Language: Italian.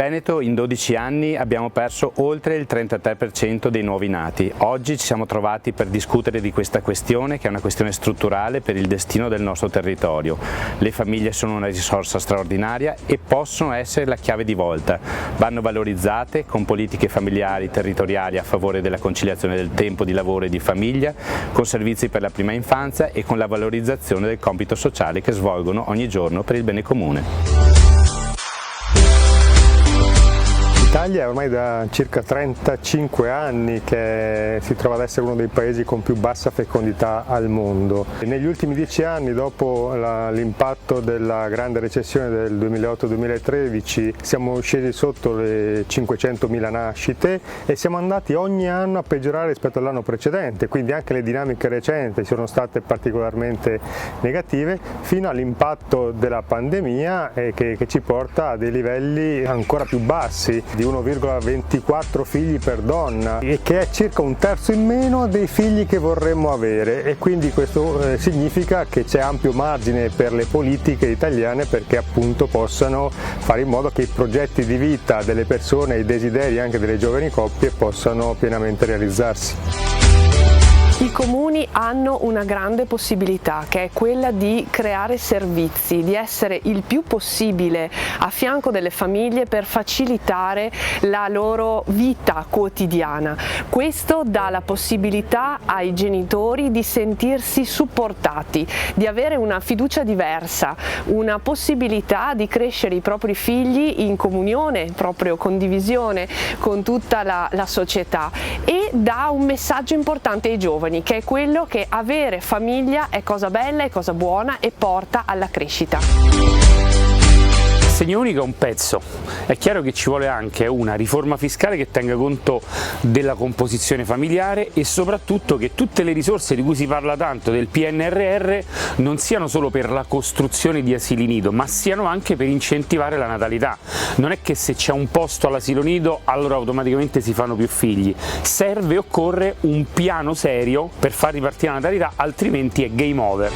Veneto in 12 anni abbiamo perso oltre il 33% dei nuovi nati. Oggi ci siamo trovati per discutere di questa questione, che è una questione strutturale per il destino del nostro territorio. Le famiglie sono una risorsa straordinaria e possono essere la chiave di volta. Vanno valorizzate con politiche familiari territoriali a favore della conciliazione del tempo di lavoro e di famiglia, con servizi per la prima infanzia e con la valorizzazione del compito sociale che svolgono ogni giorno per il bene comune. L'Italia è ormai da circa 35 anni che si trova ad essere uno dei paesi con più bassa fecondità al mondo. E negli ultimi 10 anni, dopo l'impatto della grande recessione del 2008-2013, siamo scesi sotto le 500.000 nascite e siamo andati ogni anno a peggiorare rispetto all'anno precedente, quindi anche le dinamiche recenti sono state particolarmente negative, fino all'impatto della pandemia che ci porta a dei livelli ancora più bassi, di 1,24 figli per donna, e che è circa un terzo in meno dei figli che vorremmo avere, e quindi questo significa che c'è ampio margine per le politiche italiane perché appunto possano fare in modo che i progetti di vita delle persone e i desideri anche delle giovani coppie possano pienamente realizzarsi. I comuni hanno una grande possibilità, che è quella di creare servizi, di essere il più possibile a fianco delle famiglie per facilitare la loro vita quotidiana. Questo dà la possibilità ai genitori di sentirsi supportati, di avere una fiducia diversa, una possibilità di crescere i propri figli in comunione, proprio condivisione con tutta la società, e dà un messaggio importante ai giovani, che è quello che avere famiglia è cosa bella, è cosa buona e porta alla crescita. L'assegno unico è un pezzo, è chiaro che ci vuole anche una riforma fiscale che tenga conto della composizione familiare e soprattutto che tutte le risorse di cui si parla tanto del PNRR non siano solo per la costruzione di asili nido, ma siano anche per incentivare la natalità. Non è che se c'è un posto all'asilo nido allora automaticamente si fanno più figli, serve e occorre un piano serio per far ripartire la natalità, altrimenti è game over.